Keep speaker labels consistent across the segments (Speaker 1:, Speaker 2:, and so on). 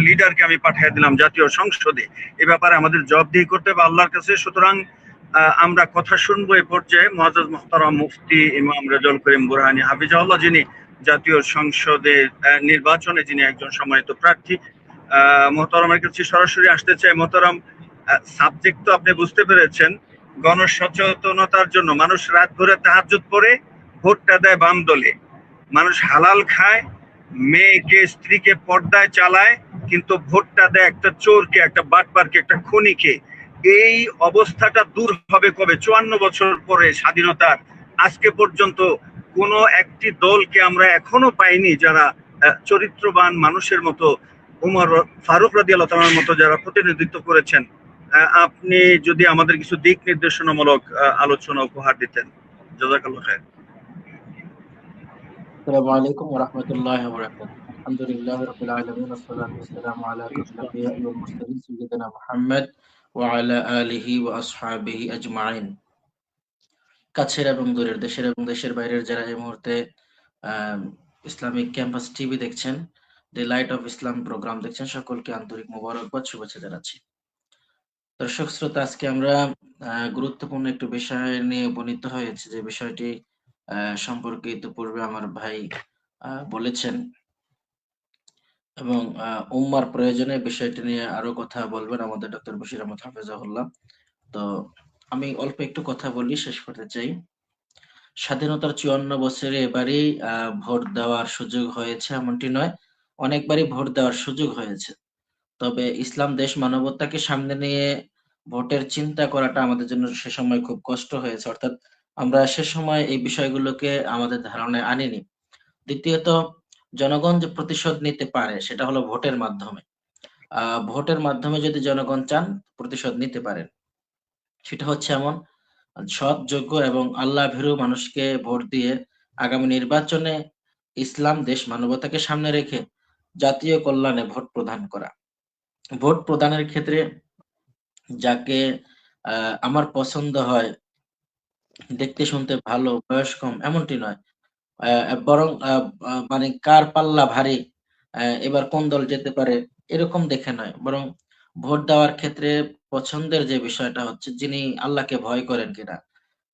Speaker 1: লিডারকে আমি পাঠিয়ে দিলাম জাতীয় সংসদে। এ ব্যাপারে আমাদের জবাবদিহি করতে হবে আল্লাহর কাছে। সুতরাং আমরা কথা শুনবো এ পর্যায়ে মুআজ্জাজ মুহতারাম মুফতি ইমাম রেজাউল করিম বুরহানি হাফিজাহুল্লাহ, যিনি জাতীয় সংসদে নির্বাচনে যিনি একজন সম্মানিত প্রার্থী। মোহতারামের কাছে সরাসরি আসতে চাই। মোহতারাম, সাবজেক্ট তো আপনি বুঝতে পেরেছেন। গণসচেতনতার জন্য মানুষ রাত ভরে তাহাজ্জুদ পড়ে ভোটটা দেয় বাম দলে। মানুষ হালাল খায়, মেয়েকে স্ত্রীকে পর্দায় চালায়, কিন্তু ভোটটা দেয় একটা চোরকে, একটা বাটপারকে, একটা খুনিকে। এই অবস্থাটা দূর হবে কবে? 54 বছর পরে স্বাধীনতার আজকে পর্যন্ত কোন একটি দলকে আমরা এখনো পাইনি যারা চরিত্রবান মানুষের মতো, উমর ফারুক রাদিয়াল্লাহু তাআলার মতো যারা প্রতিনিধিত্ব করেছেন। আপনি যদি আমাদের কিছু দিক নির্দেশনামূলক আলোচনা উপহার দিতেন, জাযাকাল্লাহু খাইর।
Speaker 2: আসসালামু আলাইকুম ওয়া রাহমাতুল্লাহি ওয়া বারাকাতুহু। আলহামদুলিল্লাহি রাব্বিল আলামিন ওয়াসসালাতু ওয়াসসালামু আলা আশরাফিল আমবিয়া'i ওয়াল মুরসালিন সাইয়্যিদিনা মুহাম্মদ ওয়া আলা আলিহি ওয়া আসহাবিহি আজমাইন। কাছের এবং দূরের, দেশের এবং দেশের বাইরের যারা এই মুহূর্তে ইসলামিক ক্যাম্পাস টিভি দেখছেন, the light of Islam programme দেখছেন, সকলকে আন্তরিক মোবারকবাদ, শুভেচ্ছা জানাচ্ছি। দর্শক শ্রোতা, আজকে আমরা গুরুত্বপূর্ণ একটু বিষয় নিয়ে উপনীত হয়েছে, যে বিষয়টি সম্পর্কে ইতিপূর্বে আমার ভাই বলেছেন, এবং উম্মার প্রয়োজনে বিষয়টি নিয়ে আরো কথা বলবেন আমাদের ডক্টর বশির আহমদ হাফেজাহুল্লাহ। তো আমি অল্প একটু কথা বলি, শেষ করতে চাই। স্বাধীনতার 54 বছরে এবারই ভোট দেওয়ার সুযোগ হয়েছে এমনটি নয়, অনেকবারই ভোট দেওয়ার সুযোগ হয়েছে। তবে ইসলাম দেশ মানবতাকে সামনে নিয়ে ভোটের চিন্তা করাটা আমাদের জন্য সে সময় খুব কষ্ট হয়েছে, অর্থাৎ আমরা সে সময় এই বিষয়গুলোকে আমাদের ধারণায় আনিনি। দ্বিতীয়ত, জনগণ যে প্রতিশোধ নিতে পারে সেটা হলো ভোটের মাধ্যমে। ভোটের মাধ্যমে যদি জনগণ চান প্রতিশোধ নিতে পারেন, সেটা হচ্ছে এমন সৎ, যোগ্য এবং আল্লাহ ভীরু মানুষকে ভোট দিয়ে আগামী নির্বাচনে ইসলাম দেশ মানবতাকে সামনে রেখে জাতীয় কল্যাণে ভোট প্রদান করা। ভোট প্রদানের ক্ষেত্রে যাকে আমার পছন্দ হয়, দেখতে শুনতে ভালো, বয়স কম, এমনটি নয়, বরং মানে কার পাল্লা ভারী, এবার কোন দল যেতে পারে এরকম দেখে নয়, বরং ভোট দেওয়ার ক্ষেত্রে পছন্দের যে বিষয়টা হচ্ছে যিনি আল্লাহকে ভয় করেন কিনা,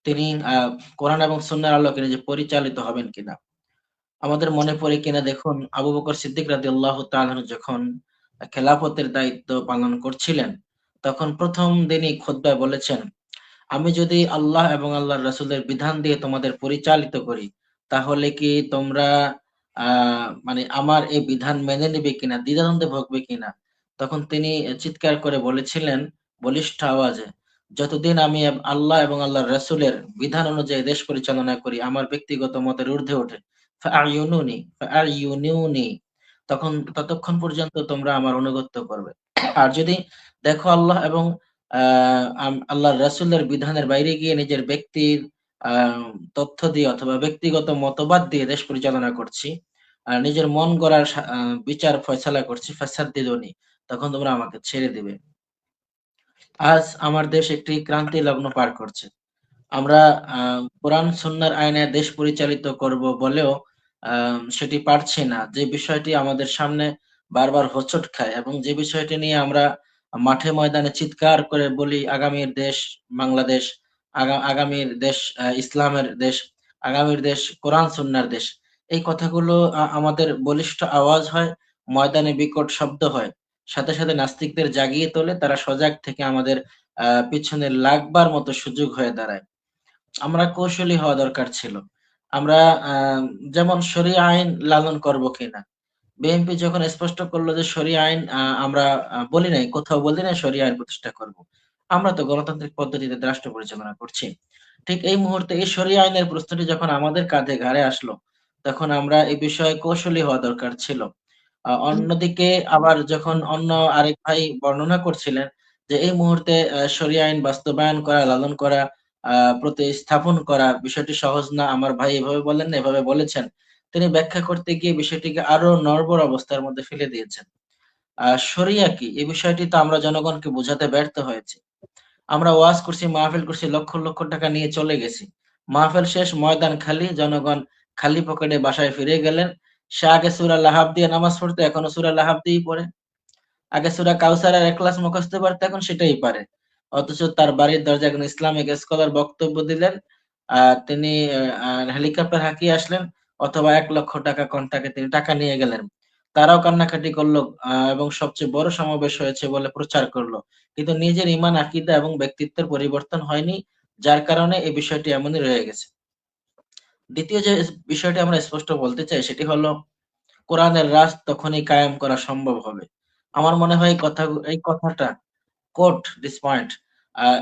Speaker 2: তিনি কোরআন এবং সুন্নাহর আলোকে নিজে পরিচালিত হবেন কিনা। আমাদের মনে পড়ে কিনা দেখুন, আবু বকর সিদ্দিক রাদিয়াল্লাহু তাআলা যখন খেলাফতের দায়িত্ব পালন করছিলেন, তখন প্রথম দিনই খুতবায় বলেছেন, আমি যদি আল্লাহ এবং আল্লাহর রাসূলের বিধান দিয়ে তোমাদের পরিচালিত করি, তাহলে কি তোমরা মানে আমার এই বিধান মেনে নেবে কিনা, দ্বিধাদ্বন্দ্বে ভোগবে কিনা। তখন তিনি চিৎকার করে বলেছিলেন বলিষ্ঠ আওয়াজে, যতদিন আমি আল্লাহ এবং আল্লাহর রাসূলের বিধান অনুযায়ী দেশ পরিচালনা করি, আমার ব্যক্তিগত মতের ঊর্ধ্বে ওঠে, ফাআইয়ুনুনি, ততক্ষণ পর্যন্ত তোমরা আমার আনুগত্য করবে। আর যদি দেখো আল্লাহ এবং আল্লাহর রাসূলের বিধানের বাইরে গিয়ে নিজের ব্যক্তির তথ্য দিয়ে অথবা ব্যক্তিগত মতবাদ দিয়ে দেশ পরিচালনা করছি, আর নিজের মন গড়ার বিচার ফয়সালা করছি, ফাসাদ্দিদুনি, তখন তোমরা আমাকে ছেড়ে দিবে। আজ আমার দেশ একটি ক্রান্তি লগ্ন পার করছে। আমরা কোরআন সুন্নাহর আইনে দেশ পরিচালিত করব বলেও সেটি পারছি না। যে বিষয়টি আমাদের সামনে বারবার হোঁচট খায় এবং যে বিষয়টি নিয়ে আমরা মাঠে ময়দানে চিৎকার করে বলি, আগামীর দেশ বাংলাদেশ, আগামীর দেশ ইসলামের দেশ, আগামীর দেশ কোরআন সুন্নাহর দেশ, এই কথাগুলো আমাদের বলিষ্ঠ আওয়াজ হয়, ময়দানে বিকট শব্দ হয়, সাথে সাথে নাস্তিকদের জাগিয়ে তোলে, তারা সজাগ থেকে আমাদের পিছনে লাগবার মতো সুযোগ হয়ে দাঁড়ায়। আমরা কৌশলী হওয়া দরকার ছিল। আমরা যেমন শরিয়া আইন লালন করব কিনা, বিএনপি যখন স্পষ্ট করলো যে শরিয়া আইন, আমরা বলি নাই, কোথাও বলি নাই শরিয়া আইন প্রতিষ্ঠা করব। আমরা তো গণতান্ত্রিক পদ্ধতিতে রাষ্ট্র পরিচালনা করছি। ঠিক এই মুহূর্তে এই শরিয়া আইনের প্রশ্নটি যখন আমাদের কাঁধে ঘাড়ে আসলো, তখন আমরা এই বিষয়ে কৌশলী হওয়া দরকার ছিল। অন্যদিকে আবার যখন অন্য আরেক ভাই বর্ণনা করছিলেন যে এই মুহূর্তে শরিয়া আইন বাস্তবায়ন করা, লালন করা, প্রতিস্থাপন করা বিষয়টি সহজ না, আমার ভাই এভাবে বলেন না, এভাবে বলেছেন, তিনি ব্যাখ্যা করতে গিয়ে বিষয়টিকে আরো নড়বড় অবস্থার মধ্যে ফেলে দিয়েছেন। শরিয়া কি, এই বিষয়টি তো আমরা জনগণকে বোঝাতে ব্যর্থ হয়েছি। আমরা ওয়াজ করছি, মাহফিল করছি, লক্ষ লক্ষ টাকা নিয়ে চলে গেছি, মাহফিল শেষ, ময়দান খালি, জনগণ খালি পকেটে বাসায় ফিরে গেলেন। সে আগে সূরা লাহাব দিয়ে নামাজ পড়তো, এখনো সূরা লাহাব দিয়েই পড়ে। আগে সূরা কাউসারের এক ক্লাস মুখস্থ পারতো, এখন সেটাই পারে। অথচ তার বাড়ির দরজায় একজন ইসলামিক স্কলার বক্তব্য দিলেন, তিনি হেলিকপ্টার হাঁকিয়ে আসলেন, অথবা 1,00,000 টাকা কন্টাকে তিনি টাকা নিয়ে গেলেন। তারাও কান্নাকাটি করলো এবং সবচেয়ে বড় সমাবেশ হয়েছে বলে প্রচার করলো। কিন্তু নিজের ঈমান, আকীদা এবং ব্যক্তিত্বের পরিবর্তন হয়নি, যার কারণে এই বিষয়টি এমনই রয়ে গেছে। দ্বিতীয় যে বিষয়টি আমরা স্পষ্ট বলতে চাই সেটি হলো, কোরআনের রাজ তখনই কায়েম করা সম্ভব হবে। আমার মনে হয় এই কথাটা কোট দিস পয়েন্ট,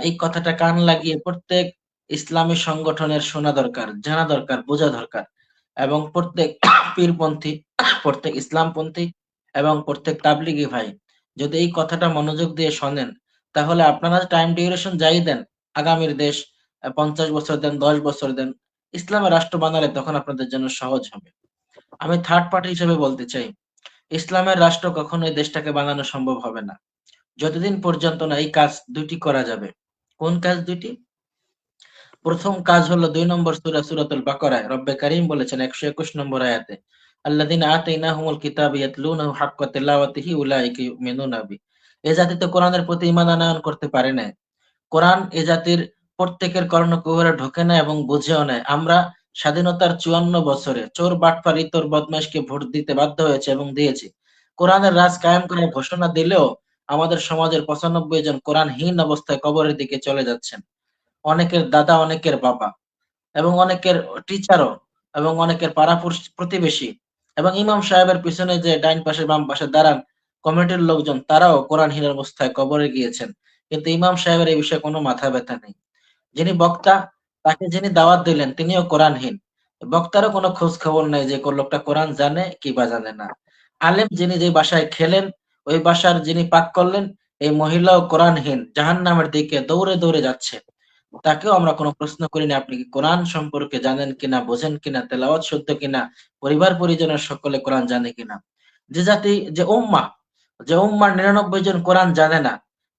Speaker 2: এই কথাটা কান লাগিয়ে প্রত্যেক ইসলামী সংগঠনের শোনা দরকার, জানা দরকার, বোঝা দরকার। এবং প্রত্যেক পীরপন্থী, প্রত্যেক ইসলামপন্থী এবং প্রত্যেক তাবলিগী ভাই যদি এই কথাটা মনোযোগ দিয়ে শোনেন, তাহলে আপনারা টাইম ডিউরেশন যাই দেন, আগামীর দেশ 50 বছর দেন, 10 বছর দেন, ইসলামের রাষ্ট্র বানালে তখন আপনাদের জন্য সহজ হবে। আমি থার্ড পার্টি হিসেবে বলতে চাই, ইসলামের রাষ্ট্র কখনোই দেশটাকে বানানো সম্ভব হবে না যতদিন পর্যন্ত না এই কাজ দুটি করা যাবে। কোন কাজ দুটি? প্রথম কাজ হলো 2 নম্বর সূরা সূরাতুল বাকারায় রব্বে কারীম বলেছেন 121 নম্বর আয়াতে, আল্লাযীনা আতাইনাহুমুল কিতাবা ইয়াতলুনাহু হাক্কা তিলাওয়াতিহি উলাইকা ইউমিনুনা বিহি। এ জাতি তো কোরআনের প্রতি ঈমান আনয়ন করতে পারে নাই। কোরআন এ জাতির প্রত্যেকের কর্ণকুহরে ঢোকে না এবং বুঝেও নেয়। আমরা স্বাধীনতার 54 বছরে চোর, বাটপার, ইতর, বদমাইশকে ভোট দিতে বাধ্য হয়েছে এবং দিয়েছি। কোরআনের রাজ কায়েম করার ঘোষণা দিলেও আমাদের সমাজের 95 জন কোরআনহীন অবস্থায় কবরের দিকে চলে যাচ্ছেন। অনেকের দাদা, অনেকের বাবা এবং অনেকের টিচারও এবং অনেকের পাড়া প্রতিবেশী এবং ইমাম সাহেবের পিছনে যে ডাইন পাশে বাম পাশে দাঁড়ান কমিটির লোকজন, তারাও কোরআনহীন অবস্থায় কবরে গিয়েছেন। কিন্তু ইমাম সাহেবের এই বিষয়ে কোনো মাথা ব্যথা নেই। যিনি বক্তা, তাকে যিনি দাওয়াত দিলেন, তিনিও কোরআনহীন। বক্তারও কোনো খোঁজ খবর নাই যে লোকটা কোরআন জানে কি বা জানে না। আলেম যিনি যে বাসায় খেলেন, ওই বাসার যিনি পাক করলেন, এই মহিলাও কোরআনহীন, জাহান্নামের দিকে দৌড়ে দৌড়ে যাচ্ছে। তাকেও আমরা কোনো প্রশ্ন করিনি আপনি কি কোরআন সম্পর্কে জানেন কিনা, বোঝেন কিনা, তেলাওয়াত শুদ্ধ কিনা, পরিবার পরিজনের সকলে কোরআন জানে কিনা। যে জাতি, যে উম্মার 99 জন কোরআন জানে না,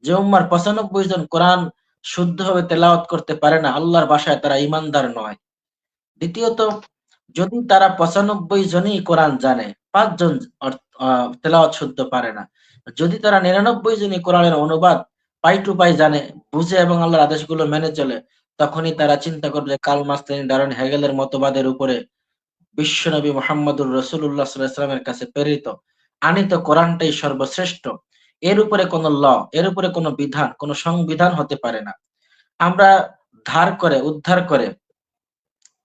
Speaker 2: যে উম্মার 95 জন কোরআন শুদ্ধভাবে তেলাওয়াত করতে পারে না, আল্লাহর ভাষায় তারা ঈমানদার নয়। দ্বিতীয়ত, যদি তারা 95 জনই কোরআন জানে, 5 জন তেলাওয়াত শুদ্ধ পারে না, যদি তারা 99 জনই কোরআনের অনুবাদ পাই টু পাই জানে, বুঝে এবং আল্লাহর আদেশগুলো মেনে চলে, তখনই তারা চিন্তা করবে কার্ল মার্কস, লেনিন, ডারউইন, হেগেলের মতবাদের উপরে বিশ্বনবী মুহাম্মদুর রাসূলুল্লাহ সাল্লাল্লাহু আলাইহি ওয়াসাল্লামের কাছে প্রেরিত আনিত কোরআনটাই সর্বশ্রেষ্ঠ। এর উপরে কোনো এর উপরে কোনো বিধান, কোনো সংবিধান হতে পারে না। আমরা উদ্ধার করে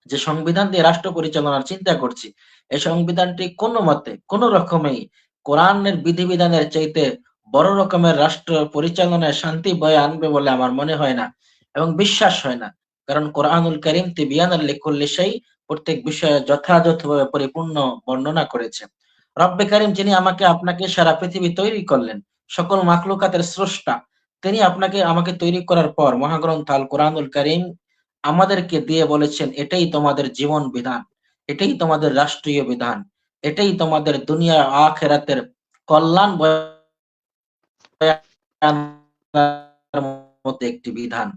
Speaker 2: যে সংবিধান দিয়ে রাষ্ট্র পরিচালনার চিন্তা করছি, এই সংবিধানটি কোনো মতে, কোনো রকমেই কোরআনের বিধিবিধানের চাইতে বড় রকমের রাষ্ট্র পরিচালনায় শান্তি বয়ে আনবে বলে আমার মনে হয় না এবং বিশ্বাস হয় না। কারণ কোরআনুল কারীম তিবিয়ানাল লিকুল্লি শাই, প্রত্যেক বিষয়ে যথাযথভাবে পরিপূর্ণ বর্ণনা করেছে। রব্বে কারীম যিনি আমাকে আপনাকে সারা পৃথিবী তৈরি করলেন, সকল মাখলুকাতের স্রষ্টা, তিনি আপনাকে আমাকে তৈরি করার পর মহাগ্রন্থ আল কোরআনুল কারীম আমাদেরকে দিয়ে বলেছেন, এটাই তোমাদের জীবন বিধান, এটাই তোমাদের রাষ্ট্রীয় বিধান, এটাই তোমাদের দুনিয়া আখেরাতের কল্যাণ বয়ে আনার মধ্যে একটি বিধান।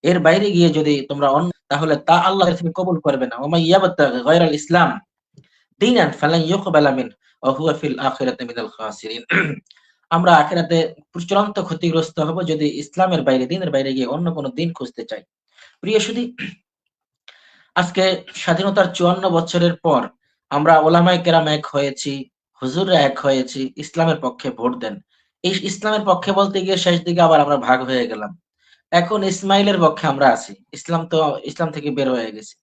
Speaker 2: এর বাইরে গিয়ে যদি তোমরা তাহলে তা আল্লাহ তুমি কবুল করবে না। ওমা ইয়াবতাগি গায়রাল ইসলাম দীনান ফালান ইউকবালা মিনহু ওয়া হুয়া ফিল আখিরাতি মিনাল খাসিরিন। আমরা আখিরাতে চূড়ান্ত ক্ষতিগ্রস্ত হব যদি ইসলামের বাইরে, দ্বীনের বাইরে গিয়ে অন্য কোনো দ্বীন খুঁজতে চাই। প্রিয় সুধী, আজকে স্বাধীনতার 54 বছরের পর আমরা ওলামায়ে কেরাম এক হয়েছি, হুজুররা এক হয়েছি, ইসলামের পক্ষে ভোট দেন। এই ইসলামের পক্ষে বলতে গিয়ে শেষ দিকে আবার আমরা ভাগ হয়ে গেলাম। এখন ইসমাইলের পক্ষে আমরা আছি। ইসলাম থেকে বের হয়ে গেছি।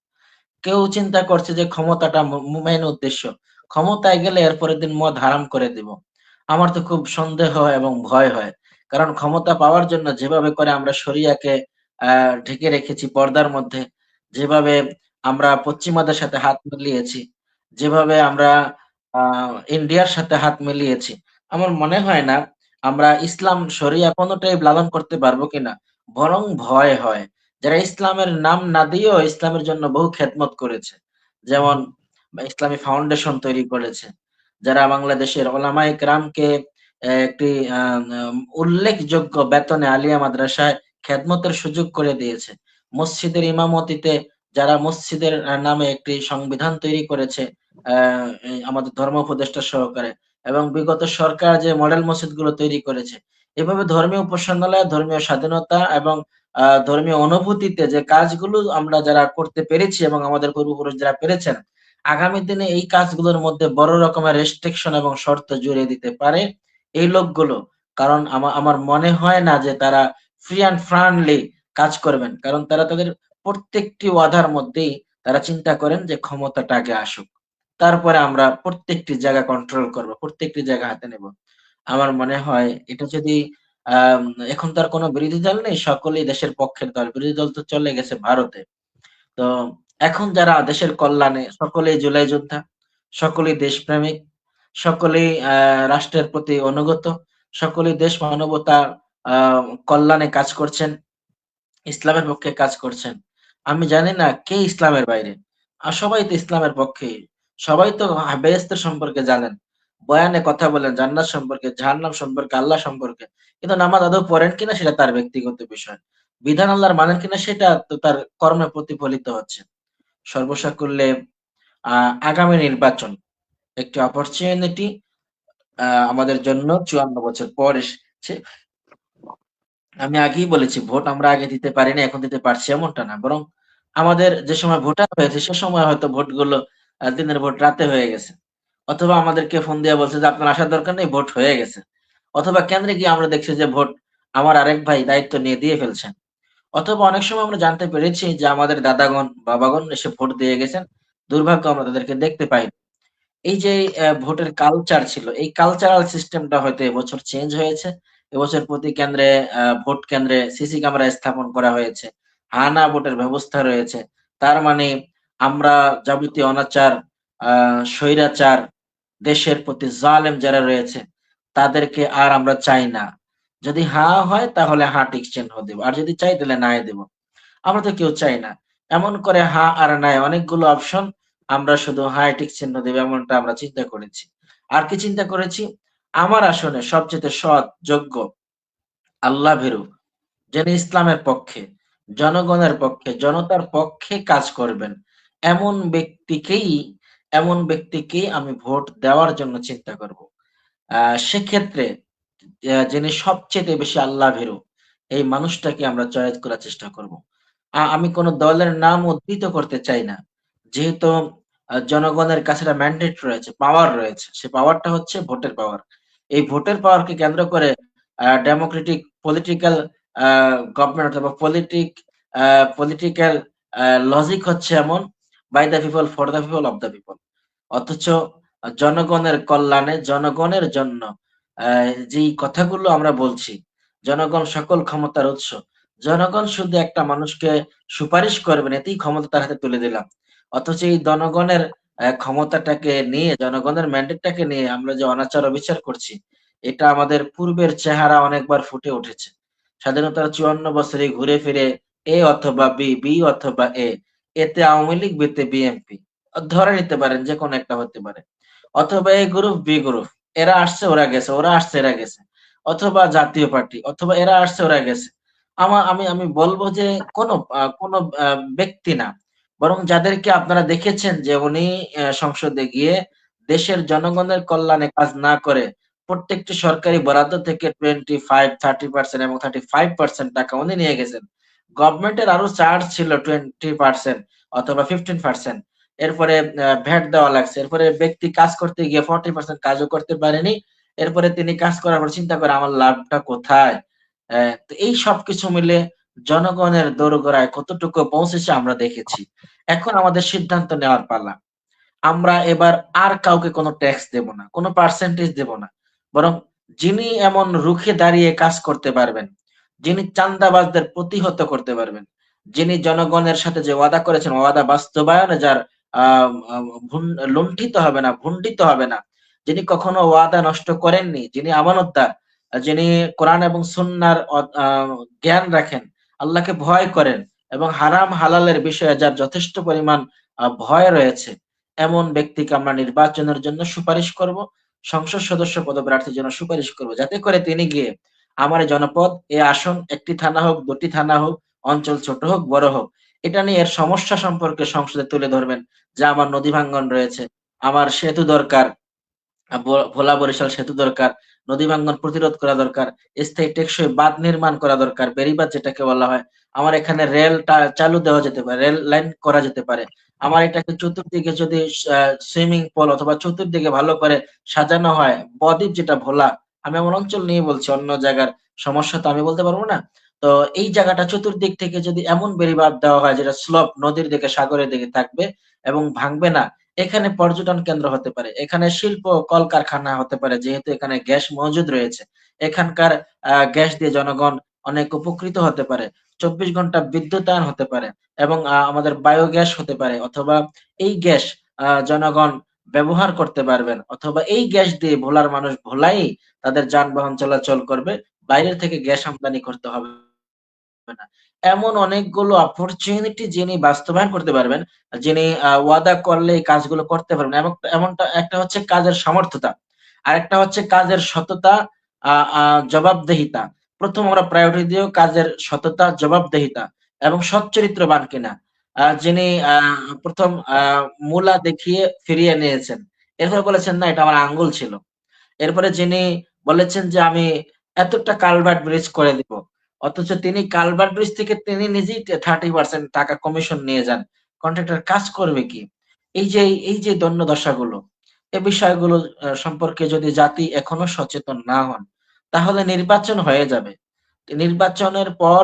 Speaker 2: কেউ চিন্তা করছে যে ক্ষমতাটা মেইন উদ্দেশ্য। ক্ষমতায় গেলে এর পরের দিন মদ হারাম করে দিব। আমার তো খুব সন্দেহ এবং ভয় হয়। কারণ ক্ষমতা পাওয়ার জন্য যেভাবে করে আমরা শরিয়াকে ঢেকে রেখেছি পর্দার মধ্যে, যেভাবে আমরা পশ্চিমাদের সাথে হাত মিলিয়েছি, যেভাবে আমরা ইন্ডিয়ার সাথে হাত মিলিয়েছি, আমার মনে হয় না আমরা ইসলাম শরিয়া কোনটাই লালন করতে পারবো কিনা। বরং ভয় হয়। যারা ইসলামের নাম না দিয়েও ইসলামের জন্য বহু খেদমত করেছে, যেমন ইসলামী ফাউন্ডেশন তৈরি করেছে, যারা বাংলাদেশের ওলামায়ে কেরামকে একটি উল্লেখযোগ্য বেতনে আলিয়া মাদ্রাসায় খেদমতের সুযোগ করে দিয়েছে, মসজিদের ইমামতিতে যারা মসজিদের নামে একটি সংবিধান তৈরি করেছে আমাদের ধর্ম উপদেষ্টা সহকারে, এবং বিগত সরকার যে মডেল মসজিদগুলো তৈরি করেছে, এভাবে ধর্মীয় উপাসনালয়, ধর্মীয় স্বাধীনতা এবং ধর্মীয় অনুভূতিতে যে কাজগুলো আমরা যারা করতে পেরেছি এবং আমাদের পূর্বপুরুষ যারা পেরেছেন, আগামী দিনে এই কাজগুলোর মধ্যে বড় রকমের রেস্ট্রিকশন এবং শর্ত জুড়ে দিতে পারে এই লোকগুলো। কারণ আমার মনে হয় না যে তারা ফ্রি অ্যান্ড ফ্রাঙ্কলি কাজ করবেন। কারণ তারা তাদের প্রত্যেকটি ওয়াদার মধ্যেই তারা চিন্তা করেন যে ক্ষমতাটা আগে আসুক। তারপরে আমরা প্রত্যেকটি জায়গা কন্ট্রোল করব, প্রত্যেকটি জায়গা হাতে নেব। আমার মনে হয় এটা যদি আম এখন তো আর কোনো বিরোধী দল নেই, সকলেই দেশের পক্ষের দল। বিরোধী দল তো চলে গেছে ভারতে। তো এখন যারা দেশের কল্যাণে, সকলেই জুলাই যোদ্ধা, সকলেই দেশপ্রেমিক, সকলেই রাষ্ট্রের প্রতি অনুগত, সকলেই দেশ মানবতার আ কল্যাণে কাজ করছেন, ইসলামের পক্ষে কাজ করছেন। আমি জানি না কে ইসলামের বাইরে। সবাই তো ইসলামের পক্ষেই। সবাই তো বেহেশতের সম্পর্কে জানেন। বয়ানে কথা বলেন জান্নাত সম্পর্কে, জাহান্নাম সম্পর্কে, আল্লাহ সম্পর্কে। কিন্তু নামাজ আদৌ পড়েন কিনা সেটা তার ব্যক্তিগত বিষয়। বিধান আল্লাহর মানেন কিনা সেটা তো তার কর্মে প্রতিফলিত হচ্ছে। সর্বসাকুল্যে আ আগামী নির্বাচন একটি অপরচুনিটি আমাদের জন্য ৫৪ বছর পর এসেছে। আমি আগেই বলেছি ভোট আমরা আগে দিতে পারিনি, এখন দিতে পারছি এমনটা না। বরং আমাদের যে সময় ভোটার হয়েছে সে সময় হয়তো ভোটগুলো দিনের ভোট রাতে হয়ে গেছে। অথবা আমাদেরকে ফোন দিয়ে বলছে যে আপনার আসার দরকার নেই, ভোট হয়ে গেছে। অথবা কেন্দ্রে গিয়ে আমরা দেখছি যে ভোট আমার আরেক ভাই দায়িত্ব নিয়ে দিয়ে ফেলছেন। অথবা অনেক সময় আমরা জানতে পেরেছি যে আমাদের দাদাগণ, বাবাগণ এসে ভোট দিয়ে গেছেন। দুর্ভাগ্য আমরা তাদেরকে দেখতে পাইনি। এই যে ভোটের কালচার ছিল, এই কালচারাল সিস্টেমটা হয়তো এবছর চেঞ্জ হয়েছে। এবছর প্রতি কেন্দ্রে ভোট কেন্দ্রে সিসি ক্যামেরা স্থাপন করা হয়েছে। হা-না ভোটের ব্যবস্থা রয়েছে। তার মানে আমরা যাবতীয় অনাচার, আ স্বৈরাচার, দেশের প্রতি জালেম যারা রয়েছে তাদেরকে আর আমরা চাই না। যদি হা হয় তাহলে হা টিক চিহ্ন দেব। আর যদি চাই তাহলে নাই দেব। আমরা তো কেউ চাই না। এমন করে হা আর নাই অনেকগুলো অপশন, আমরা শুধু হায় টিক চিহ্ন দেব এমনটা আমরা চিন্তা করেছি। আর কি চিন্তা করেছি? আমার আসনে সবচেয়ে সৎ, যোগ্য, আল্লাহ ভীরু, যিনি ইসলামের পক্ষে, জনগণের পক্ষে, জনতার পক্ষে কাজ করবেন। এমন ব্যক্তিকেই এমন ব্যক্তিকেই আমি ভোট দেওয়ার জন্য চিন্তা করব। আ সেক্ষেত্রে যিনি সবচাইতে বেশি আল্লাহ ভীরু, এই মানুষটাকে আমরা চয়েস করার চেষ্টা করব। আমি কোন দলের নাম উদ্ধৃত করতে চাই না। যেহেতু জনগণের কাছে একটা ম্যান্ডেট রয়েছে, পাওয়ার রয়েছে। সে পাওয়ারটা হচ্ছে ভোটের পাওয়ার। এই ভোটের পাওয়ারকে কেন্দ্র করে ডেমোক্রেটিক পলিটিক্যাল আ গভর্নমেন্ট অথবা আ পলিটিক্যাল লজিক হচ্ছে এমন by the people, for the people, of the people. অথচ জনগণের কল্যাণে, জনগণের জন্য আ যেই কথাগুলো আমরা বলছি, জনগণ সকল ক্ষমতার উৎস। জনগণ শুধু একটা মানুষকে সুপারিশ করবেন, এতেই ক্ষমতা তার হাতে তুলে দিলাম। অথচ এই জনগণের ক্ষমতাটাকে নিয়ে, জনগণের ম্যান্ডেটটাকে নিয়ে আমরা যে অনাচার অবিচার করছি, এটা আমাদের পূর্বের চেহারা অনেকবার ফুটে উঠেছে। স্বাধীনতার ৫৪ বছরে ঘুরে ফিরে এ অথবা বি, বি অথবা এ। এতে আওয়ামী লীগ, বিতে বিএনপি। ধরে নিতে পারেন যেকোনো একটা হতে পারে। অথবা এ গ্রুপ, বি গ্রুপ। এরা আসছে ওরা গেছে, ওরা আসছে এরা গেছে। অথবা জাতীয় পার্টি, অথবা এরা আসছে ওরা গেছে। আমি আমি বলব যে কোন ব্যক্তি না। বরং যাদেরকে আপনারা দেখেছেন যে উনি সংসদে গিয়ে দেশের জনগণের কল্যাণে কাজ না করে প্রত্যেকটি সরকারি বরাদ্দ থেকে 25, 30% এবং 35% টাকা উনি নিয়ে গেছেন। গভর্নমেন্টের আরো চার্জ ছিল 20% অথবা 15%। এরপরে ভ্যাট দেওয়া লাগছে। এরপরে ব্যক্তি কাজ করতে গিয়ে 40% কাজও করতে পারেনি। এরপরে তিনি কাজ করার পর চিন্তা করে আমার লাভটা কোথায়? তো এই সবকিছু মিলে জনগণের দোরগোড়ায় কতটুকু পৌঁছেছে আমরা দেখেছি। এখন আমাদের সিদ্ধান্ত নেওয়ার পালা। আমরা এবার আর কাউকে কোনো ট্যাক্স দেব না, কোনো পার্সেন্টেজ দেব না। বরং যিনি এমন রুখে দাঁড়িয়ে কাজ করতে পারবেন, যিনি চাঁদাবাজদের প্রতিহত করতে পারবেন, যিনি জনগণের সাথে যে ওয়াদা করেছেন ওয়াদা বাস্তবায়নে যার আ আ ভুন লুণ্ঠিত হবে না, ভুণ্ডিত হবে না, যিনি কখনো ওয়াদা নষ্ট করেননি, যিনি আমানতদার, যিনি কোরআন এবং সুন্নাহর জ্ঞান রাখেন, আল্লাহকে ভয় করেন এবং হারাম হালালের বিষয়ে যার যথেষ্ট পরিমাণ ভয় রয়েছে, এমন ব্যক্তিকে আমরা নির্বাচনের জন্য সুপারিশ করব। সংসদ সদস্য পদপ্রার্থীর জন্য সুপারিশ করব। যাতে করে তিনি গিয়ে আমার এই জনপদ, এ আসন, একটি থানা হোক, ২ টি থানা হোক, অঞ্চল ছোট হোক, বড় হোক, এটা নিয়ে এর সমস্যা সম্পর্কে সংসদে তুলে ধরবেন যে আমার নদী ভাঙ্গন রয়েছে, আমার সেতু দরকার, ভোলা বরিশাল সেতু দরকার, নদী ভাঙ্গন প্রতিরোধ করা দরকার, স্থায়ী টেকসই বাঁধ নির্মাণ করা দরকার, বেড়িবাঁধ যেটাকে বলা হয়। আমার এখানে রেলটা চালু দেওয়া যেতে পারে, রেল লাইন করা যেতে পারে। আমার এটাকে চতুর্দিকে যদি সুইমিং পুল অথবা চতুর্দিকে ভালো করে সাজানো হয়, বদ্বীপ যেটা ভোলা, আমি আমার অঞ্চল নিয়ে বলছি, অন্য জায়গার সমস্যা তো আমি বলতে পারবো না। তো এই জায়গাটা চতুর্দিক থেকে যদি এমন বেড়িবাঁধ দেওয়া হয় যেটা স্লোপ নদীর দিকে সাগরের দিকে থাকবে এবং ভাঙবে না, এখানে পর্যটন কেন্দ্র হতে পারে, এখানে শিল্প কলকারখানা হতে পারে, যেহেতু এখানে গ্যাস মজুদ রয়েছে। এখানকার গ্যাস দিয়ে জনগণ অনেক উপকৃত হতে পারে, 24 ঘন্টা বিদ্যুতায়ন হতে পারে এবং আমাদের বায়োগ্যাস হতে পারে, অথবা এই গ্যাস জনগণ ব্যবহার করতে পারবেন, অথবা এই গ্যাস দিয়ে ভোলার মানুষ ভোলাই তাদের যানবাহন চলাচল করবে, বাইরে থেকে গ্যাস আমদানি করতে হবে না। এমন অনেকগুলো অপরচুনিটি যিনি বাস্তবায়ন করতে পারবেন, যিনি ওয়াদা করলে এই কাজগুলো করতে পারবেন। এমনটা একটা হচ্ছে কাজের সমর্থতা, আরেকটা হচ্ছে কাজের সততা, আ আ জবাবদিহিতা। ১ম আমরা প্রায়োরিটি দিও কাজের সততা, জবাবদিহিতা এবং সৎ চরিত্রবান কিনা। যিনি ১ম মূলা দেখিয়ে ফিরিয়ে নিয়েছেন। এরপরে বলেছেন, "না, এটা আমার আঙ্গুল ছিল।" এরপরে যিনি বলেছেন যে, "আমি এতটা কালভার্ট ব্রিজ করে দিব।" অথচ তিনি কালভার্ট ব্রিজ থেকে তিনি নিজেই 30% টাকা কমিশন নিয়ে যান। কন্ট্রাক্টর কাজ করবে কি? এই যে দৈন্য দশাগুলো, এ বিষয়গুলো সম্পর্কে যদি জাতি এখনো সচেতন না হন, তাহলে নির্বাচন হয়ে যাবে। নির্বাচনের পর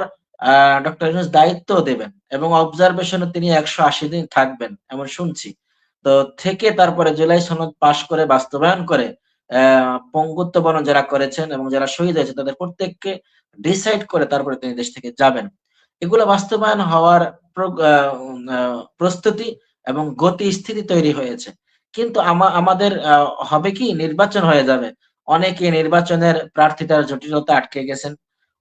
Speaker 2: ডক্টর ইউনূস দায়িত্বও দেবেন এবং অবজারভেশন এ তিনি ১৮০ দিন থাকবেন, এমন শুনছি। তো থেকে তারপরে জুলাই সনদ পাস করে বাস্তবায়ন করে পঙ্গুত্ব বরণ যারা করেছেন এবং যারা শহীদ হয়েছে তাদের প্রত্যেককে ডিসাইড করে তারপরে তিনি দেশ থেকে যাবেন। এগুলো বাস্তবায়ন হওয়ার প্রস্তুতি এবং গতি স্থিতি তৈরি হয়েছে। কিন্তু আমাদের হবে কি, নির্বাচন হয়ে যাবে। অনেকে নির্বাচনের প্রার্থিতার জটিলতা আটকে গেছেন।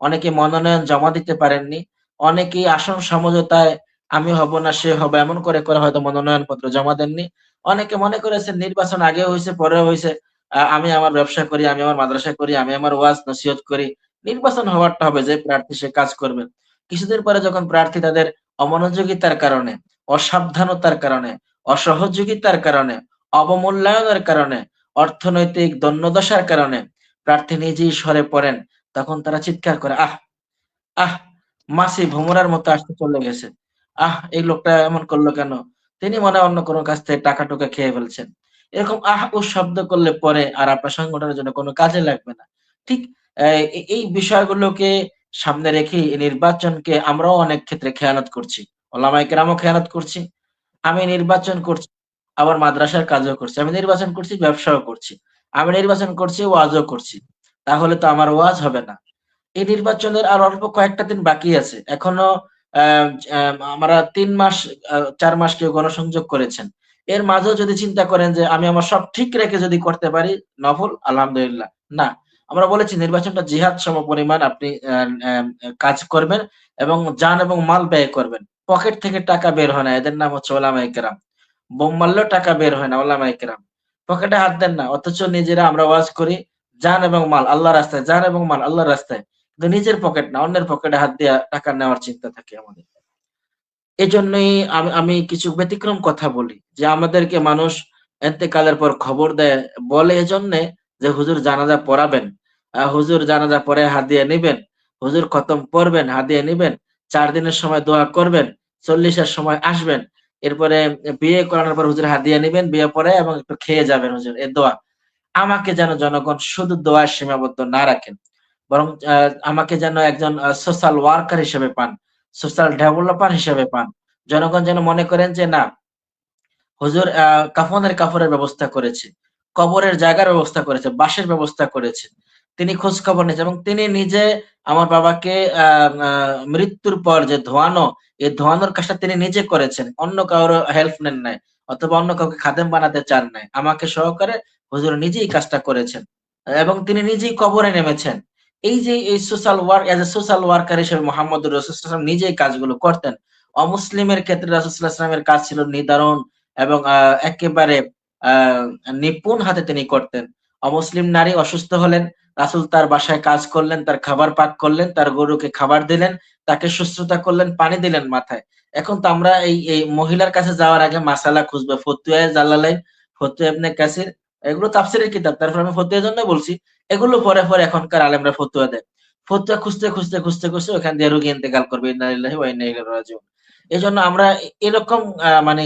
Speaker 2: অনেকে মনোনয়ন জমা দিতে পারেননি। অনেকেই আসন সমঝোতায় আমি হব না সে হবে এমন করে হয়তো মনোনয়ন পত্র জমা দেননি। অনেকে মনে করেছেন নির্বাচন আগেও হইছে পরেও হইছে। আমি আমার ব্যবসা করি, আমি আমার মাদ্রাসা করি, আমি আমার ওয়াজ নসিহত করি। নির্বাচন হওয়ারটা হবে, যে প্রার্থী সে কাজ করবে। কিছুদিন পরে যখন প্রার্থী তাদের অমনোযোগিতার কারণে, অসাবধানতার কারণে, অসহযোগিতার কারণে, অবমূল্যায়নের কারণে, অর্থনৈতিক দৈন্যদশার কারণে প্রার্থী নিজেই সরে পড়েন, তখন তারা চিৎকার করে, "আহ! আহ! মাছি ভোমরার মতো আসতে চলে গেছে। আহ! এই লোকটা এমন করলো কেন? তিনি মনে হয় অন্য কোনো কাছ থেকে টাকা-টুকা খেয়ে ফেলছেন।" এরকম উহ শব্দ করলে পরে আর আপনার সংগঠনের জন্য কোনো কাজে লাগবে না। ঠিক এই বিষয়গুলোকে সামনে রেখে এই নির্বাচনকে আমরাও অনেক ক্ষেত্রে খেয়ানত করছি। ওলামায়ে কেরামও খেয়ানত করছি। আমি নির্বাচন করছি, আবার মাদ্রাসার কাজও করছি। আমি নির্বাচন করছি, ব্যবসাও করছি। আমি নির্বাচন করছি, ওয়াজও করছি। তাহলে তো আমার ওয়াজ হবে না। এই নির্বাচনের আর অল্প কয়েকটা দিন বাকি আছে। এখনো আ আ আমরা ৩ মাস ৪ মাস কেউ গণসংযোগ করেছেন। এর মাঝেও যদি চিন্তা করেন যে আমি আমার সব ঠিক রেখে যদি করতে পারি নফল, আলহামদুলিল্লাহ। না। আমরা বলেছি নির্বাচনটা জিহাদ সমপরিমাণ আপনি আ আ কাজ করবেন এবং জান এবং মাল ব্যয় করবেন। পকেট থেকে টাকা বের হয় না। এদের নাম হচ্ছে ওলামায়ে কেরাম। বোম মারলেও টাকা বের হয় না, ওলামায়ে কেরাম। পকেটে হাত দেন না। অথচ নিজেরা আমরা ওয়াজ করি জান এবং মাল আল্লাহর রাস্তায়, জান এবং মাল আল্লাহর রাস্তায়। কিন্তু নিজের পকেট না, অন্যের পকেটে হাত দিয়া টাকা নেওয়ার চিন্তা থাকে আমাদের। এজন্যই আমি কিছু ব্যতিক্রম কথা বলি যে আমাদেরকে মানুষ এন্তেকালের পর খবর দেয়, বলে এজন্যে যে হুজুর জানাজা পড়াবেন। হুজুর জানাজা পড়ে হাদিয়া নিবেন। হুজুর খতম পড়বেন, হাদিয়া নিবেন। ৪ দিনের সময় দোয়া করবেন, ৪০ এর সময় আসবেন। এরপরে বিয়ে করানোর পর হুজুর হাদিয়া নিবেন, বিয়ে পড়ে এবং একটু খেয়ে যাবেন হুজুর। এ দোয়া। আমাকে যেন জনগণ শুধু দোয়ায় সীমাবদ্ধ না রাখেন। বরং আমাকে যেন একজন সোশ্যাল ওয়ার্কার হিসেবে পান, সোশ্যাল ডেভেলপার হিসেবে পান। জনগণ যেন মনে করেন যে না, হুজুর কাফনের কাপড়ের ব্যবস্থা করেছে, কবরের জায়গার ব্যবস্থা করেছে, বাসের ব্যবস্থা করেছে। তিনি খোঁজ খবর নিয়েছেন এবং তিনি নিজে আমার বাবাকে আ আ মৃত্যুর পর যে ধোয়ানো, এই ধোয়ানোর কাজটা তিনি নিজে করেছেন। অন্য কারো হেল্প নেন নাই অথবা অন্য কাউকে খাদেম বানাতে চান নাই। আমাকে সহকারে হুজুর নিজেই কাজটা করেছেন এবং তিনি নিজেই কবরে নেমেছেন। এই যে এই social work as a social worker হিসেবে মোহাম্মদুর রাসূল সাল্লাল্লাহু আলাইহি ওয়াসাল্লাম নিজেই কাজগুলো করতেন। অমুসলিমের ক্ষেত্রে রাসূল সাল্লাল্লাহু আলাইহি ওয়াসাল্লামের কাজ ছিল নিদারুণ এবং একেবারে আ নিপুণ হাতে তিনি করতেন। অমুসলিম নারী অসুস্থ হলেন, রাসূল তার বাসায় কাজ করলেন, তার খাবার পাক করলেন, তার গরুকে খাবার দিলেন, তাকে শুশ্রূষা করলেন, পানি দিলেন মাথায়। এখন তো আমরা এই মহিলার কাছে যাওয়ার আগে মাসালা খুঁজবো। ফতুয়া জালালাইন, ফতুয়া ইবনে কাসির, এগুলো তাফসীরের কিতাব, তারপর আমি ফতোয়ার জন্য বলছি। এগুলো পরে পরে এখনকার আলেমরা ফতোয়া দেয়, ফতোয়া খুঁজতে খুঁজতে খুঁজতে খুঁজতে ওখান দিয়ে রোগী ইন্তেকাল করবে, ইন্না লিল্লাহি ওয়া ইন্না ইলাইহি রাজিউন। এই জন্য আমরা এরকম মানে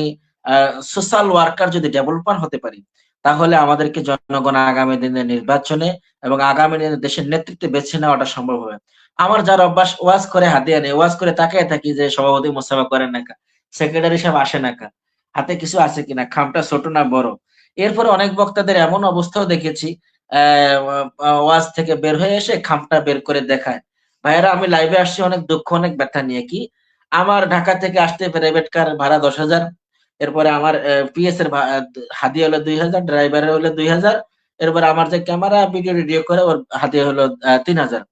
Speaker 2: সোশ্যাল ওয়ার্কার যদি ডেভেলপার হতে পারি, তাহলে আমাদেরকে জনগণ আগামী দিনের নির্বাচনে এবং আগামী দিনে দেশের নেতৃত্বে বেছে নেওয়াটা সম্ভব হবে। আমার যার অভ্যাস ওয়াজ করে হাদিয়া নেই, ওয়াজ করে তাকিয়ে থাকি যে সভাপতি মোসাফা করেন না কা, সেক্রেটারি সাহেব আসে না কা, হাতে কিছু আছে কিনা, খামটা ছোট না বড়। এরপরে অনেক বক্তাদের এমন অবস্থাও দেখেছি, ওয়াজ থেকে বের হয়ে এসে খামটা বের করে দেখায়। ভাইয়েরা, আমি লাইভে আসছি অনেক দুঃখ অনেক ব্যথা নিয়ে। কি, আমার ঢাকা থেকে আসতে প্রাইভেট কার ভাড়া 10,000, এরপরে আমার পিএস এর হাদিয়া হলো 2,000, ড্রাইভারের হলো 2,000, এরপরে আমার যে ক্যামেরা ভিডিও রেডিও করে ওর হাদিয়া হলো 3,000।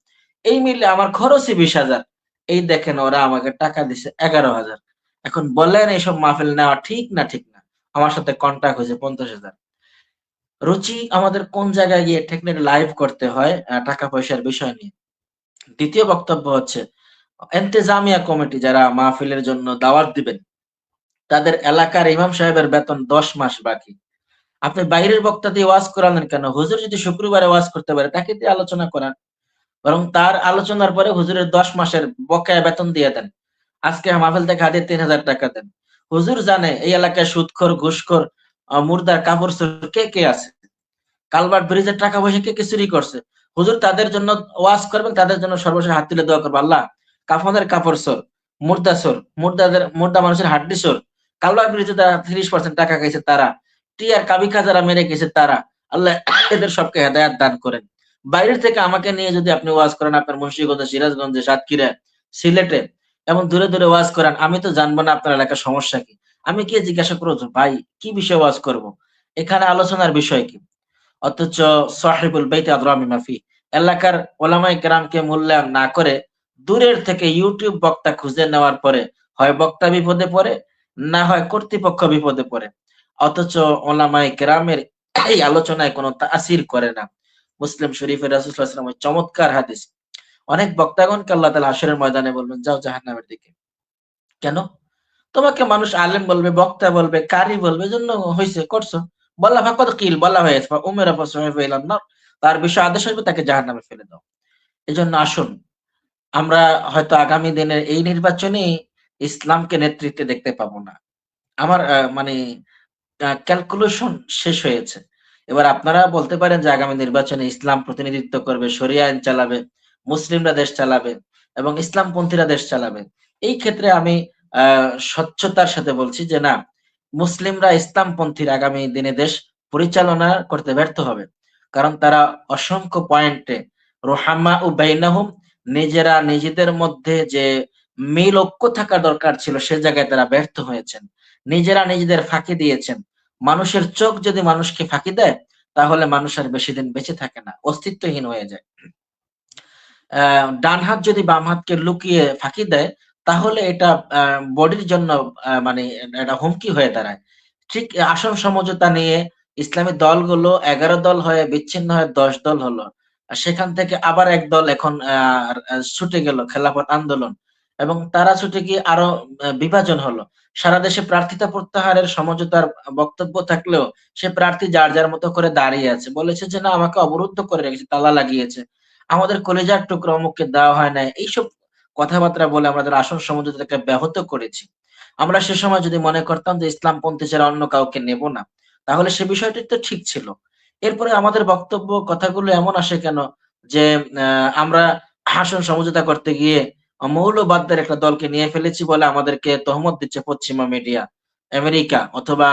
Speaker 2: এই মিলে আমার খরচই 20,000। এই দেখেন ওরা আমাকে টাকা দিছে 11,000। এখন বলেন এইসব মাহফিল নেওয়া ঠিক না ঠিক না? আমার সাথে কন্টাক্ট হয়েছে 50,000। রুচি আমাদের কোন জায়গায় গিয়ে টেকনিক লাইভ করতে হয় টাকা পয়সার বিষয় নিয়ে। দ্বিতীয় বক্তব্য হচ্ছে, ইন্তেজামিয়া কমিটি যারা মাহফিলের জন্য দাওয়াত দিবেন, তাদের এলাকার ইমাম সাহেবের বেতন 10 মাস বাকি। আপনি বাইরের বক্তা দিয়ে ওয়াজ করালেন কেন? হুজুর যদি শুক্রবারে ওয়াজ করতে পারে, তাকে দিয়ে আলোচনা করান। বরং তার আলোচনার পরে হুজুরের 10 মাসের বকেয়া বেতন দিয়ে দেন। আজকে মাহফিল থেকে হাতে 3,000 টাকা দেন। হুজুর জানে এই এলাকায় সুদখোর, ঘুষখোর, মুর্দার কাপড় চোর কে কে আছে, কালভার্ট ব্রিজের টাকা পয়সা কে কে চুরি করছে। হুজুর তাদের জন্য ওয়াজ করবেন, তাদের জন্য সর্বশেষ হাত তুলে দোয়া করবো, আল্লাহ কাফনের কাপড় চোর, মুর্দা চোর, মুর্দা মানুষের হাড্ডি চোর, কালভার্ট ব্রিজে যারা 30% টাকা খাইছে তারা, টিয়ার কাবিকা যারা মেরে গেছে তারা, আল্লাহ এদের সবকে হেদায়াত দান করেন। বাইরের থেকে আমাকে নিয়ে যদি আপনি ওয়াজ করেন আপনার মুন্সিগঞ্জে, সিরাজগঞ্জে, সাতক্ষীরা, সিলেটে, এমন দূরে দূরে ওয়াজ করেন, আমি তো জানবো না আপনার এলাকার সমস্যা কি। আমি কি জিজ্ঞাসা করবো ভাই কি বিষয়ে ওয়াজ করব, এখানে আলোচনার বিষয় কি? অথচ সাহিবুল বাইত আদরা বিমা ফি, এলাকার ওলামায়ে কেরামকে মূল্যায়ন না করে দূরের থেকে ইউটিউব বক্তা খুঁজে নেওয়ার পরে হয় বক্তা বিপদে পড়ে, না হয় কর্তৃপক্ষ বিপদে পড়ে। অথচ ওলামায়ে কেরামের এই আলোচনায় কোনো তাসির করে না। মুসলিম শরীফের রাসূল সাল্লাল্লাহু আলাইহি ওয়াসাল্লাম চমৎকার হাদিস, অনেক বক্তাগণকে আল্লাহ তাআলা হাশরের ময়দানে বলবেন যাও জাহান্নামের দিকে। কেন? তোমাকে মানুষ আলেম বলবে, বক্তা বলবে, কারি বলবে, এজন্য হইছে করছো। বলা ফাকাদ কিল, বলা হয়েছে উমেরা ফাসহিফা ইলান নার, তার বিষয়ে আদেশ আসবে তাকে জাহান্নামে ফেলে দাও। এজন্য আসুন আমরা হয়তো আগামী দিনের এই নির্বাচনে ইসলামকে নেতৃত্বে দেখতে পাবো না। আমার মানে ক্যালকুলেশন শেষ হয়েছে। এবার আপনারা বলতে পারেন যে আগামী নির্বাচনে ইসলাম প্রতিনিধিত্ব করবে, শরিয়া আইন চালাবে, মুসলিমরা দেশ চালাবে এবং ইসলামপন্থীরা দেশ চালাবে। এই ক্ষেত্রে আমি স্বচ্ছতার সাথে বলছি যে না, মুসলিমরা ইসলামপন্থীরা আগামী দিনে দেশ পরিচালনা করতে ব্যর্থ হবে। কারণ তারা অসংখ্য পয়েন্টে রোহামা ও বাইনাহুম, নিজেরা নিজেদের মধ্যে যে মিল ঐক্য থাকা দরকার ছিল সে জায়গায় তারা ব্যর্থ হয়েছেন। নিজেরা নিজেদের ফাঁকি দিয়েছেন। মানুষের চোখ যদি মানুষকে ফাঁকি দেয়, তাহলে মানুষ আর বেশি দিন বেঁচে থাকে না, অস্তিত্বহীন হয়ে যায়। ডান হাত যদি বাম হাতকে লুকিয়ে ফাঁকি দেয়, তাহলে এটা বডির জন্য মানে এটা হুমকি হয়ে দাঁড়ায়। ঠিক আসন সমঝোতা নিয়ে ইসলামী দলগুলো 11 দল হয়ে বিচ্ছিন্ন হয়ে 10 দল হলো। সেখান থেকে আবার এক দল এখন ছুটে গেল খেলাফত আন্দোলন, এবং তারা ছুটে গিয়ে আরো বিভাজন হলো। সারা দেশে প্রার্থিতা প্রত্যাহারের সমঝোতার বক্তব্য থাকলেও সে প্রার্থী যার যার মতো করে দাঁড়িয়ে আছে, বলেছে যে না আমাকে অবরুদ্ধ করে রেখেছে, তালা লাগিয়েছে, আমাদের কলিজার টুকরো অমুককে দেওয়া হয় নাই। এইসব কথাবার্তা বলে আমাদের আসন সমঝোতাকে ব্যাহত করেছি। আমরা সে সময় যদি মনে করতাম যে ইসলামপন্থী ছাড়া অন্য কাউকে নেব না, তাহলে সে বিষয়টি তো ঠিক ছিল। এরপরে আমাদের বক্তব্য কথাগুলো এমন আসে কেন যে আমরা আসন সমঝোতা করতে গিয়ে মৌলবাদদের একটা দলকে নিয়ে ফেলেছি বলে আমাদেরকে তহমত দিচ্ছে পশ্চিমা মিডিয়া, আমেরিকা অথবা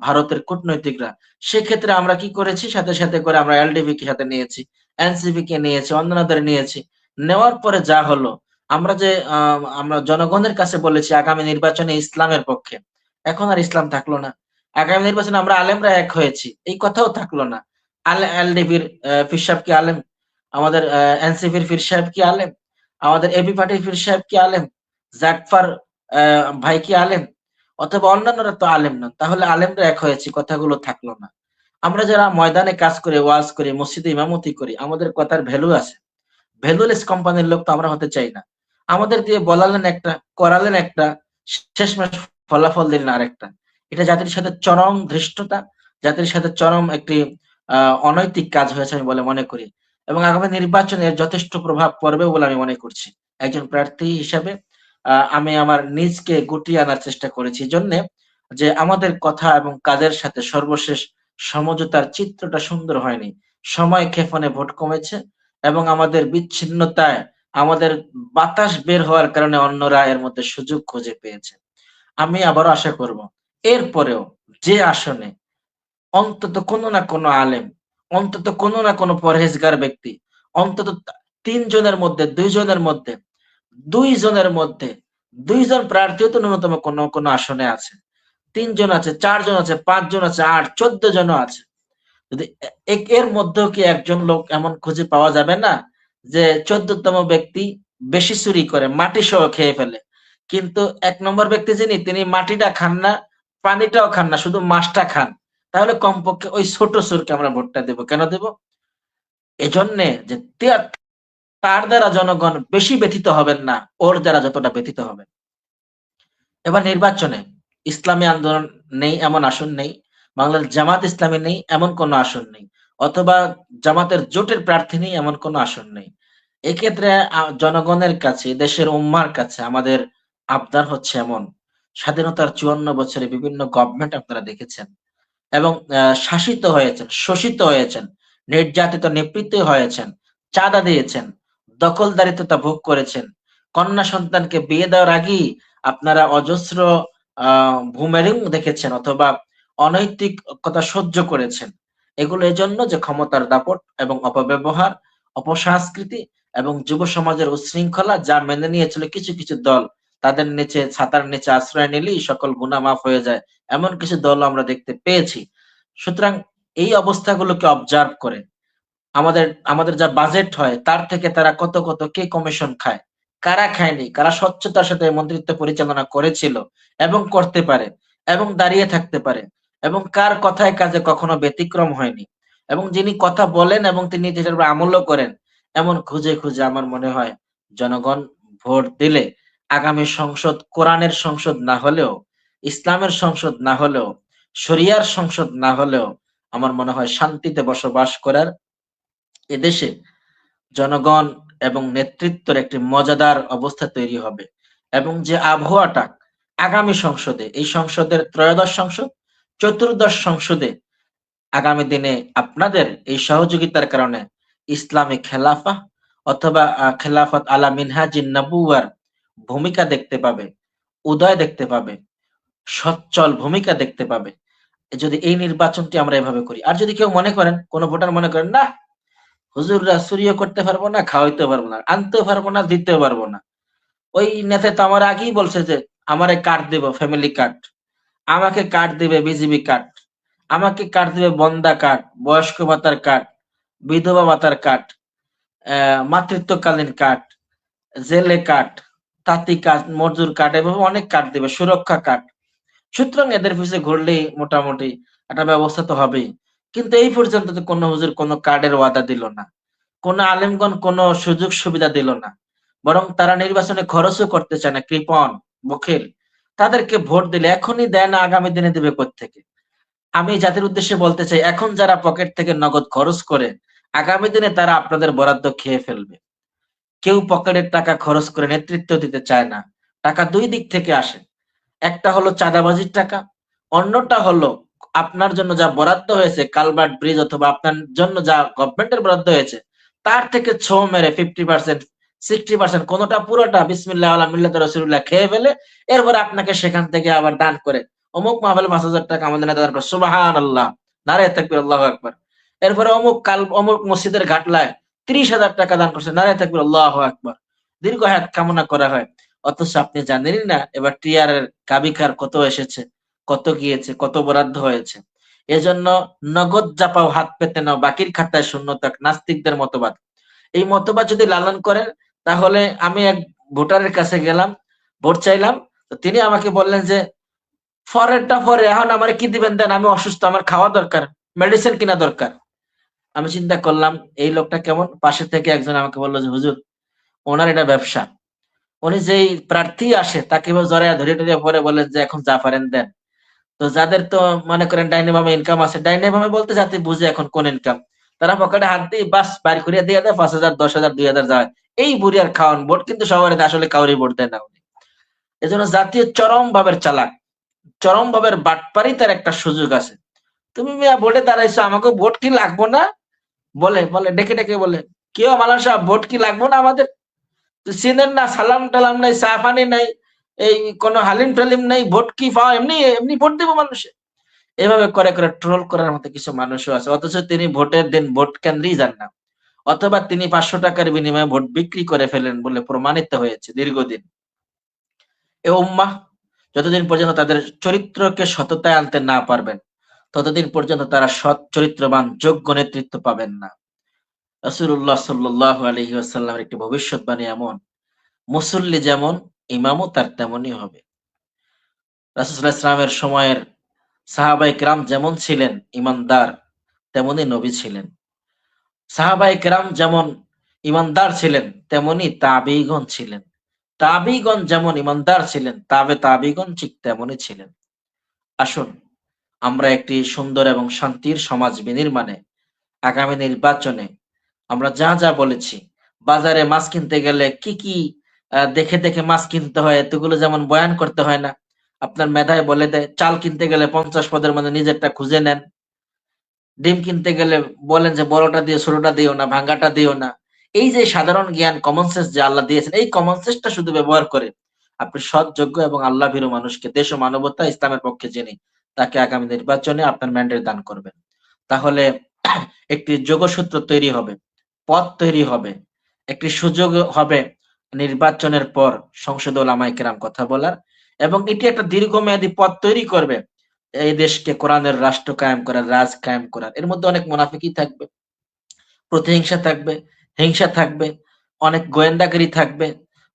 Speaker 2: ভারতের কূটনৈতিকরা। সেক্ষেত্রে আমরা কি করেছি, সাথে সাথে করে আমরা এলডিপি কে সাথে নিয়েছি, এনসিপি কে নিয়েছি, অন্যদের নিয়েছি। নেওয়ার পরে যা হলো, আমরা জনগণের কাছে বলেছি আগামী নির্বাচনে ইসলামের পক্ষে, এখন আর ইসলাম থাকলো না। আগামী নির্বাচনে আমরা আলেমরা এক হয়েছি, এই কথাও থাকলো না। এলডিপির পীর সাহেব কি আলেম? আমাদের এনসিপির পীর সাহেব কি আলেম? আমাদের এবি পার্টির পীর সাহেব কি আলেম? জাকফার ভাই কি আলেম? অথবা অন্যান্যরা তো আলেম নন। তাহলে আলেমরা এক হয়েছি, কথাগুলো থাকলো না। আমরা যারা ময়দানে কাজ করি, ওয়াজ করি, মসজিদে ইমামতি করি, আমাদের কথার ভ্যালু আছে। ভ্যালুলেস কোম্পানির লোক তো আমরা হতে চাই না। আমাদের দিয়ে বলালেন একটা, করালেন একটা, শেষমেশ ফলাফল দিলেন আরেকটা। এটা জাতির সাথে চরম ধৃষ্টতা, জাতির সাথে চরম একটি অনৈতিক কাজ হয়েছে আমি বলে মনে করি, এবং আগামী নির্বাচনে এর যথেষ্ট প্রভাব পড়বে বলে আমি মনে করছি। একজন প্রার্থী হিসাবে আমি আমার নিজকে গুটিয়ে আনার চেষ্টা করেছি জন্য যে আমাদের কথা এবং কাজের সাথে সর্বশেষ সমঝোতার চিত্রটা সুন্দর হয়নি। সময় ক্ষেপণে ভোট কমেছে এবং আমাদের বিচ্ছিন্নতায় আমাদের বাতাস বের হওয়ার কারণে অন্যরা এর মধ্যে সুযোগ খুঁজে পেয়েছে। আমি আবারও আশা করব এরপরেও যে আসনে অন্তত কোনো না কোনো আলেম, অন্তত কোনো না কোনো পরহেজগার ব্যক্তি, অন্তত ৩ জনের মধ্যে ২ জনের মধ্যে ২ জনের মধ্যে ২ জন প্রার্থীও তো ন্যূনতম কোনো আসনে আছে। ৩ জন আছে, ৪ জন আছে, ৫ জন আছে, ৮, ১৪ জনও আছে। যদি এর মধ্যেও কি একজন লোক এমন খুঁজে পাওয়া যাবে না যে ১৪তম ব্যক্তি বেশি চুরি করে, মাটি সহ খেয়ে ফেলে, কিন্তু ১ নম্বর ব্যক্তি যিনি তিনি মাটিটা খান না, পানিটাও খান না, শুধু মাছটা খান। তাহলে কমপক্ষে ওই ছোট চোরকে আমরা ভোটটা দেব। কেন দেব? এজন্যে যে তার দ্বারা জনগণ বেশি ব্যথিত হবেন না, ওর দ্বারা যতটা ব্যথিত হবেন। এবার নির্বাচনে ইসলামী আন্দোলন নেই এমন আসন নেই, বাংলার জামাত ইসলামী নেই এমন কোনো আসন নেই, অথবা জামাতের জোটের প্রার্থী নেই এমন কোনো আসন নেই। এক্ষেত্রে জনগণের কাছে, দেশের উম্মার কাছে আমাদের আবদার হচ্ছে এমন, স্বাধীনতার ৫৪ বছরে বিভিন্ন গভর্নমেন্ট আপনারা দেখেছেন এবং শাসিত হয়েছেন, শোষিত হয়েছেন, নির্যাতিত নিপীড়িত হয়েছেন, চাঁদা দিয়েছেন, দখলদারিত্বতা ভোগ করেছেন, কন্যা সন্তানকে বিয়ে দেওয়ার আগেই আপনারা অজস্র ভূমেরিং দেখেছেন অথবা অনৈতিকতা সহ্য করেছেন। এগুলো এজন্য যে ক্ষমতার দাপট এবং অপব্যবহার, অপসংস্কৃতি এবং যুব সমাজের উচ্ছৃঙ্খলা যা মেনে নিয়েছিল কিছু কিছু দল, তাদের নিচে ছাতার নিচে আশ্রয় নিলেই সকল গুনাহ মাফ হয়ে যায়, এমন কিছু দল আমরা দেখতে পেয়েছি। সুতরাং এই অবস্থাগুলোকে অবজার্ভ করে আমাদের আমাদের যা বাজেট হয় তার থেকে তারা কত কত কে কমিশন খায়, কারা খায়নি, কারা স্বচ্ছতার সাথে মন্ত্রিত্ব পরিচালনা করেছিল এবং করতে পারে এবং দাঁড়িয়ে থাকতে পারে, এবং কার কথায় কাজে কখনো ব্যতিক্রম হয়নি, এবং যিনি কথা বলেন এবং তিনি যেটার উপর আমলও করেন, এমন খুঁজে খুঁজে আমার মনে হয় জনগণ ভোট দিলে আগামী সংসদ কোরআনের সংসদ না হলেও, ইসলামের সংসদ না হলেও, শরিয়ার সংসদ না হলেও আমার মনে হয় শান্তিতে বসবাস করার এদেশে জনগণ এবং নেতৃত্বের একটি মজাদার অবস্থা তৈরি হবে, এবং যে আবহাওয়াটা আগামী সংসদে, এই সংসদের ত্রয়োদশ সংসদ, চতুর্দশ সংসদে আগামী দিনে আপনাদের এই সহযোগিতার কারণে ইসলামী খেলাফা অথবা খেলাফত আলা মিনহাজিন নবুয়ার ভূমিকা দেখতে পাবে, উদয় দেখতে পাবে, সচ্ছল ভূমিকা দেখতে পাবে যদি এই নির্বাচনটি আমরা এভাবে করি। আর যদি কেউ মনে করেন, কোন ভোটার মনে করেন না হুজুররা চুরিও করতে পারবো না, খাওয়াইতে পারবো না, আনতেও পারবো না, দিতেও পারবো না, ওই নেতা তো আমার আগেই বলছে যে আমারে কার্ড দেব, ফ্যামিলি কার্ড, আমাকে কার্ড দিবে বিজিবি কার্ড, আমাকে কার্ড দিবে বন্দা কার্ড, বয়স্ক ভাতার কার্ড, বিধবা ভাতার কার্ড, মাতৃত্বকালীন কার্ড, জেলে কার্ড, তাঁতি কার্ড, মজুর কার্ড, এভাবে অনেক কার্ড দিবে, সুরক্ষা কার্ড। সুতরাং এদের পিছে ঘুরলেই মোটামুটি একটা ব্যবস্থা তো হবেই। কিন্তু এই পর্যন্ত তো কোনো হুজুর কোনো কার্ডের ওয়াদা দিল না, কোন আলেমগণ কোন সুযোগ সুবিধা দিল না, বরং তারা নির্বাচনে খরচও করতে চায় না, কৃপণ, বখিল। তাদেরকে ভোট দিলে এখনই দেয় না, আগামী দিনে দিবে কোত্থেকে? আমি জাতির উদ্দেশ্যে বলতে চাই, এখন যারা পকেট থেকে নগদ খরচ করে আগামী দিনে তারা আপনাদের বরাদ্দ খেয়ে ফেলবে। কেউ পকেটের টাকা খরচ করে নেতৃত্ব দিতে চায় না। টাকা দুই দিক থেকে আসে, একটা হলো চাঁদাবাজির টাকা, অন্যটা হলো আপনার জন্য যা বরাদ্দ হয়েছে কালভার্ট ব্রিজ অথবা আপনার জন্য যা গভর্নমেন্টের বরাদ্দ হয়েছে তার থেকে ছো মেরে 50%, 60%, কোনোটা পুরোটা বিসমিল্লাহ আলা মিল্লাতে রাসূলুল্লাহ খেয়ে ফেলে এরপর আপনাকে সেখান থেকে আবার দান করে অমুক মাহফিলে 5,000 টাকা আমাদের নেতা দান করে, সুবহানাল্লাহ, নারায়ে তাকবীর, আল্লাহু আকবার। এরপরে অমুক মসজিদের ঘাটলায় 30,000 টাকা দান করছে, নারায়ে তাকবীর, আল্লাহু আকবার। দীর্ঘ হায়াত কামনা করা হয়, অথচ আপনি জানেনই না এবার টিআর এর কাবিকার কত এসেছে, কত গিয়েছে, কত বরাদ্দ হয়েছে। এজন্য নগদ জাপাও হাত পেতে নাও, বাকির খাতায় শূন্য থাক, নাস্তিকদের মতবাদ। এই মতবাদ যদি লালন করেন তাহলে আমি এক ভোটারের কাছে গেলাম, ভোট চাইলাম, তো তিনি আমাকে বললেন যে ফরেরটা পরে, এখন আমার কি দিবেন দেন, আমি অসুস্থ, আমার খাওয়া দরকার, মেডিসিন কিনা দরকার। আমি চিন্তা করলাম এই লোকটা কেমন। পাশে থেকে একজন আমাকে বললো যে হুজুর, ওনার এটা ব্যবসা, উনি যেই প্রার্থী আসে তাকে জড়াইয়া ধরে ধরে পরে বলেন যে এখন যা পারেন দেন। তো যাদের তো মনে করেন ডাইনে বামে ইনকাম আছে, ডাইনে বামে বলতে যাতে বুঝে এখন কোন ইনকাম, তারা পকেটে হাত দিয়ে বাস বাড়ি করিয়া দিয়ে দেয় 5,000 10,000 2,000 যায়, এই বুড়ি আর খাওয়ান ভোট কিন্তু সবার আসলে কাউরি ভোট দেয় না উনি। এজন্য জাতীয় চরম ভাবের চালাক, চরম ভাবের বাটপারি তার একটা সুযোগ আছে। তুমি মিয়া ভোটে দাঁড়াইছো, আমাকে ভোট কি লাগবো না? বলে বলে ডেকে ডেকে বলে, কেউ মালান সাহেব ভোট কি লাগবো না আমাদের? চিনেন না, সালাম টালাম নাই, চা পানি নাই, এই কোন হালিম টালিম নাই, ভোট কি পাও এমনি এমনি ভোট দেবো মানুষে? এভাবে করে করে ট্রোল করার মতো কিছু মানুষও আছে, অথচ তিনি ভোটের দিন ভোট কেন্দ্রেই যান না, অথবা তিনি 500 টাকার বিনিময়ে ভোট বিক্রি করে ফেলেন বলে প্রমাণিত হয়েছে দীর্ঘদিন। এ উম্মাহ যতদিন পর্যন্ত তাদের চরিত্রকে সততায় আনতে না পারবেন, ততদিন পর্যন্ত তারা সৎ চরিত্রবান যোগ্য নেতৃত্ব পাবেন না। রাসূলুল্লাহ সাল্লাল্লাহু আলাইহি ওয়াসাল্লামের একটি ভবিষ্যৎবাণী এমন, মুসল্লি যেমন ইমামও তার তেমনই হবে। রাসূল সাল্লাল্লাহু আলাইহি ওয়াসাল্লামের সময়ের সাহাবায়ে কেরাম যেমন ছিলেন ইমানদার, তেমনি নবী ছিলেন। সাহাবায়ে কেরাম যেমন ইমানদার ছিলেন, তেমনি তাবেঈগণ ছিলেন। তাবেঈগণ যেমন ইমানদার ছিলেন, তাবেঈগণ ঠিক তেমনই ছিলেন। আসুন আমরা একটি সুন্দর এবং শান্তির সমাজ বিনির্মাণে আগামী নির্বাচনে আমরা যা যা বলেছি, বাজারে মাছ কিনতে গেলে কি কি দেখে দেখে মাছ কিনতে হয়, এতগুলো যেমন বয়ান করতে হয় না, আপনার মেধায় বলে দেয়। চাল কিনতে গেলে 50 পদের মধ্যে নিজেরটা খুঁজে নেন। ডিম কিনতে গেলে বলেন যে বড়টা দিয়ে ছোটটা দিও না, ভাঙ্গাটা দিও না। এই যে সাধারণ জ্ঞান, কমন সেন্স যে আল্লাহ দিয়েছেন, এই কমন সেন্সটা শুধু ব্যবহার করে আপনি সৎ, যোগ্য এবং আল্লাহ ভীরু মানুষকে, দেশ ও মানবতা ইসলামের পক্ষে জেনে তাকে আগামী নির্বাচনে আপনার ম্যান্ডেট দান করবেন। তাহলে একটি যোগসূত্র তৈরি হবে, পথ তৈরি হবে, একটি সুযোগ হবে নির্বাচনের পর সংসদে ওলামায়ে কেরাম কথা বলার, এবং এটি একটা দীর্ঘমেয়াদী পথ তৈরি করবে এই দেশকে কোরআনের রাষ্ট্র কায়েম করার, রাজ কায়েম করার। এর মধ্যে অনেক মুনাফিকি থাকবে, প্রতিহিংসা থাকবে, হিংসা থাকবে, অনেক গোয়েন্দাগিরি থাকবে,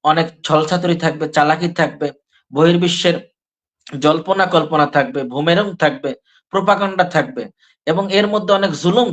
Speaker 2: অনেক ছলচাতুরি থাকবে, চালাকি থাকবে, বহির্বিশ্বের জল্পনা কল্পনা থাকবে, ভূমেরং থাকবে, প্রোপাগান্ডা থাকবে, এবং এর মধ্যে অনেক জুলুম